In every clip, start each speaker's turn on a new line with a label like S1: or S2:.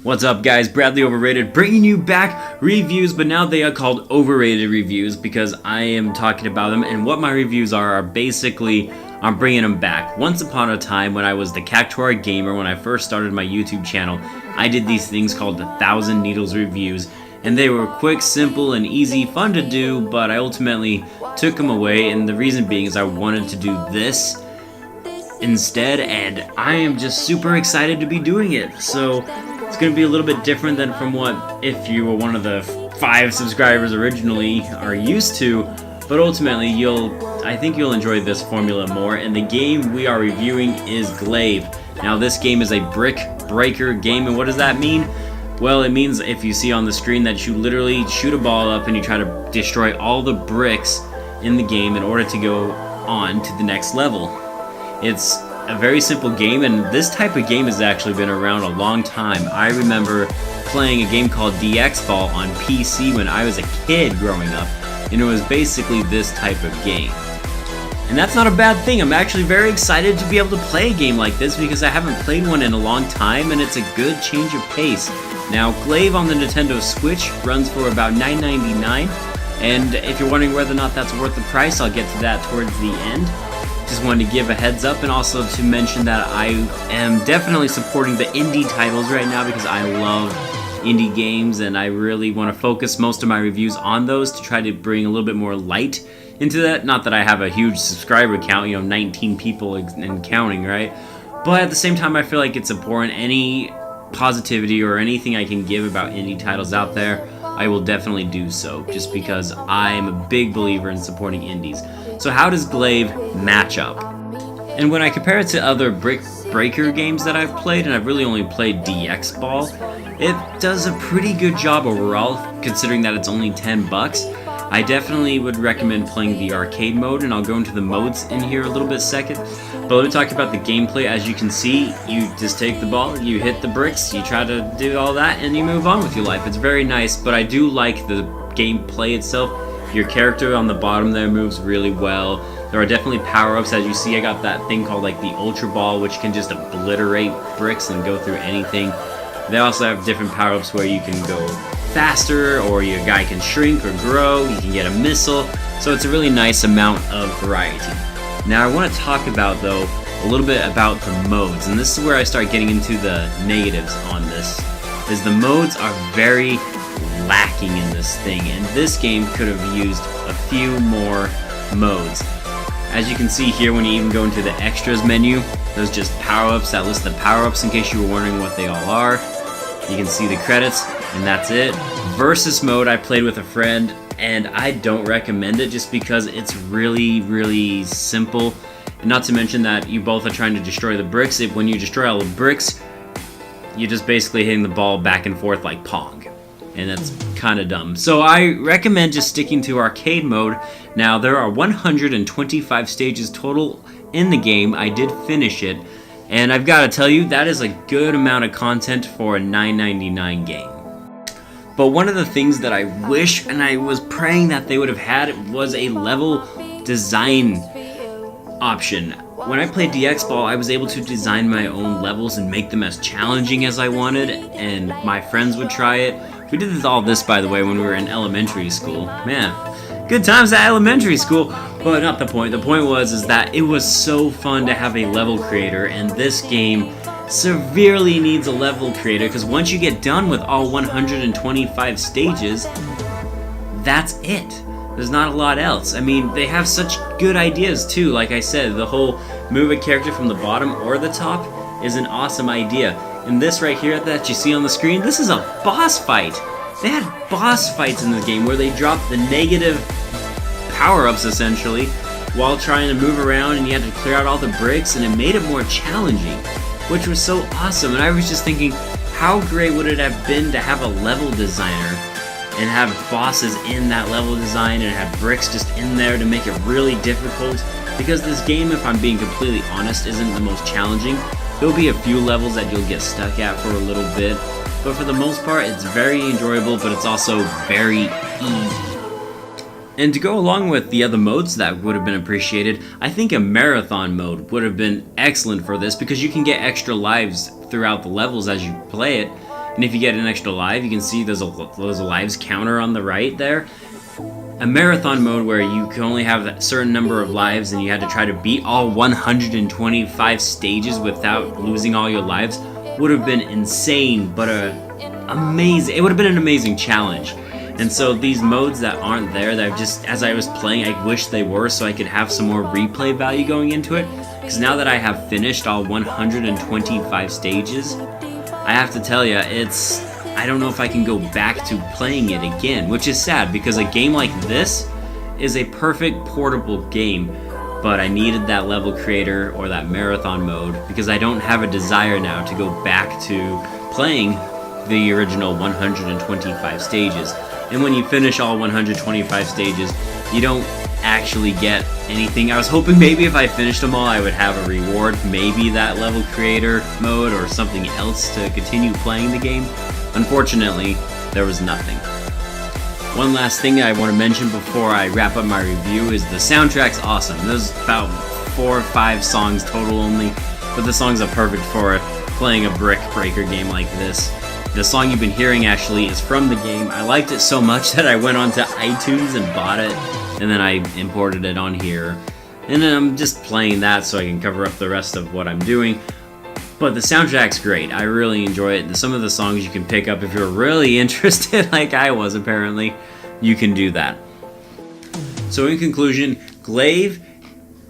S1: What's up guys, Bradley Overrated, bringing you back reviews, but now they are called Overrated reviews because I am talking about them, and what my reviews are basically, I'm bringing them back. Once upon a time when I was the Cactuar Gamer, when I first started my YouTube channel, I did these things called the 1,000 Needles reviews, and they were quick, simple, and easy, fun to do, but I ultimately took them away, and the reason being is I wanted to do this instead, and I am just super excited to be doing it. So it's going to be a little bit different than from what if you were one of the 5 subscribers originally are used to, but ultimately I think you'll enjoy this formula more. And the game we are reviewing is Glaive. Now this game is a brick breaker game, and what does that mean? Well, it means if you see on the screen that you literally shoot a ball up and you try to destroy all the bricks in the game in order to go on to the next level. It's a very simple game, and this type of game has actually been around a long time. I remember playing a game called DX Ball on PC when I was a kid growing up, and it was basically this type of game. And that's not a bad thing. I'm actually very excited to be able to play a game like this because I haven't played one in a long time, and it's a good change of pace. Now, Glaive on the Nintendo Switch runs for about $9.99, and if you're wondering whether or not that's worth the price, I'll get to that towards the end. Just wanted to give a heads up, and also to mention that I am definitely supporting the indie titles right now because I love indie games, and I really want to focus most of my reviews on those to try to bring a little bit more light into that. Not that I have a huge subscriber count, 19 people and counting, right? But at the same time, I feel like it's important. Any positivity or anything I can give about indie titles out there, I will definitely do so, just because I'm a big believer in supporting indies. So how does Glaive match up? And when I compare it to other brick breaker games that I've played, and I've really only played DX Ball, it does a pretty good job overall, considering that it's only 10 bucks. I definitely would recommend playing the arcade mode, and I'll go into the modes in here a little bit second. But let me talk about the gameplay. As you can see, you just take the ball, you hit the bricks, you try to do all that, and you move on with your life. It's very nice, but I do like the gameplay itself. Your character on the bottom there moves really well. There are definitely power-ups. As you see, I got that thing called like the Ultra Ball, which can just obliterate bricks and go through anything. They also have different power-ups where you can go faster, or your guy can shrink or grow, you can get a missile, so it's a really nice amount of variety. Now I want to talk about, though, a little bit about the modes, and this is where I start getting into the negatives on this, is the modes are very lacking in this thing, and this game could have used a few more modes. As you can see here, when you even go into the extras menu, there's just power-ups that list the power-ups in case you were wondering what they all are. You can see the credits, and that's it. Versus mode I played with a friend, and I don't recommend it just because it's really simple. And not to mention that you both are trying to destroy the bricks. When you destroy all the bricks, you're just basically hitting the ball back and forth like Pong. And that's kind of dumb. So I recommend just sticking to arcade mode. Now there are 125 stages total in the game. I did finish it, and I've got to tell you, that is a good amount of content for a $9.99 game. But one of the things that I wish, and I was praying that they would have had, was a level design option. When I played DX Ball, I was able to design my own levels and make them as challenging as I wanted, and my friends would try it. We did all this, by the way, when we were in elementary school. Man, good times at elementary school. But not the point. The point was that it was so fun to have a level creator, and this game severely needs a level creator, because once you get done with all 125 stages, that's it. There's not a lot else. I mean, they have such good ideas too. Like I said, the whole move a character from the bottom or the top is an awesome idea. And this right here that you see on the screen, this is a boss fight. They had boss fights in this game where they dropped the negative power-ups essentially while trying to move around, and you had to clear out all the bricks, and it made it more challenging, which was so awesome. And I was just thinking, how great would it have been to have a level designer and have bosses in that level design and have bricks just in there to make it really difficult? Because this game, if I'm being completely honest, isn't the most challenging. There'll be a few levels that you'll get stuck at for a little bit, but for the most part it's very enjoyable, but it's also very easy. And to go along with the other modes that would have been appreciated, I think a marathon mode would have been excellent for this, because you can get extra lives throughout the levels as you play it. And if you get an extra life, you can see there's a lives counter on the right there. A marathon mode where you can only have a certain number of lives and you had to try to beat all 125 stages without losing all your lives would have been insane, but amazing. It would have been an amazing challenge. And so these modes that aren't there, that just, as I was playing, I wish they were, so I could have some more replay value going into it. Because now that I have finished all 125 stages, I have to tell you, I don't know if I can go back to playing it again, which is sad, because a game like this is a perfect portable game, but I needed that level creator or that marathon mode, because I don't have a desire now to go back to playing the original 125 stages. And when you finish all 125 stages, you don't actually get anything. I was hoping maybe if I finished them all, I would have a reward, maybe that level creator mode or something else to continue playing the game. Unfortunately, there was nothing. One last thing I want to mention before I wrap up my review is the soundtrack's awesome. There's about 4 or 5 songs total only, but the songs are perfect for playing a brick breaker game like this. The song you've been hearing actually is from the game. I liked it so much that I went onto iTunes and bought it, and then I imported it on here. And then I'm just playing that so I can cover up the rest of what I'm doing. But the soundtrack's great. I really enjoy it. Some of the songs you can pick up if you're really interested, like I was apparently. You can do that. So in conclusion, Glaive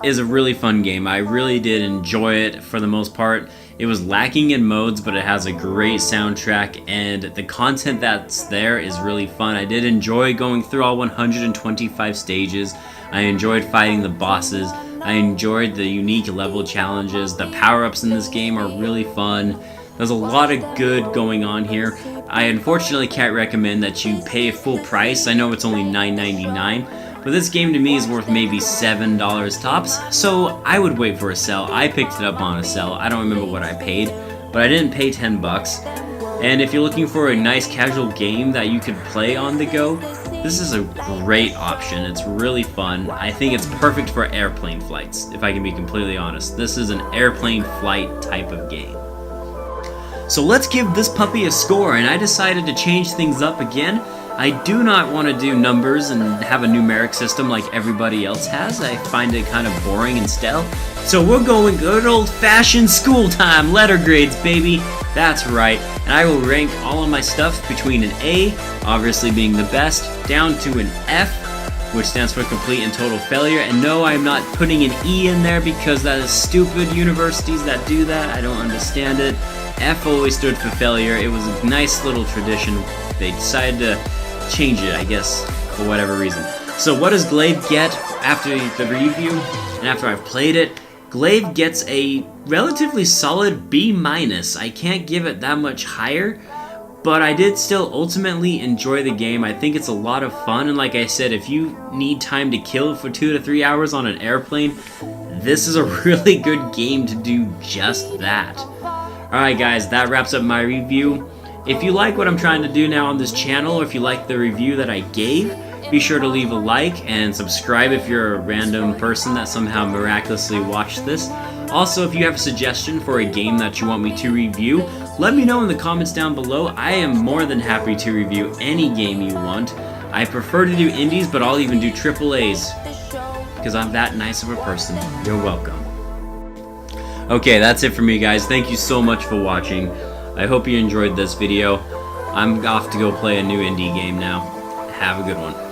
S1: is a really fun game. I really did enjoy it for the most part. It was lacking in modes, but it has a great soundtrack, and the content that's there is really fun. I did enjoy going through all 125 stages. I enjoyed fighting the bosses. I enjoyed the unique level challenges. The power-ups in this game are really fun. There's a lot of good going on here. I unfortunately can't recommend that you pay full price. I know it's only $9.99. But this game to me is worth maybe $7 tops, so I would wait for a sale. I picked it up on a sale. I don't remember what I paid, but I didn't pay 10 bucks. And if you're looking for a nice casual game that you could play on the go, this is a great option. It's really fun. I think it's perfect for airplane flights, if I can be completely honest. This is an airplane flight type of game. So let's give this puppy a score, and I decided to change things up again. I do not want to do numbers and have a numeric system like everybody else has. I find it kind of boring and stale. So we're going good old-fashioned school time, letter grades, baby. That's right. And I will rank all of my stuff between an A, obviously being the best, down to an F, which stands for complete and total failure. And no, I'm not putting an E in there because that is stupid universities that do that. I don't understand it. F always stood for failure. It was a nice little tradition. They decided to change it, I guess, for whatever reason. So what does Glaive get after the review and after I've played it? Glaive gets a relatively solid B-. I can't give it that much higher, but I did still ultimately enjoy the game. I think it's a lot of fun, and like I said, if you need time to kill for 2 to 3 hours on an airplane, this is a really good game to do just that. Alright guys, that wraps up my review. If you like what I'm trying to do now on this channel, or if you like the review that I gave, be sure to leave a like and subscribe if you're a random person that somehow miraculously watched this. Also, if you have a suggestion for a game that you want me to review, let me know in the comments down below. I am more than happy to review any game you want. I prefer to do indies, but I'll even do AAAs, because I'm that nice of a person. You're welcome. Okay, that's it for me, guys. Thank you so much for watching. I hope you enjoyed this video. I'm off to go play a new indie game now. Have a good one.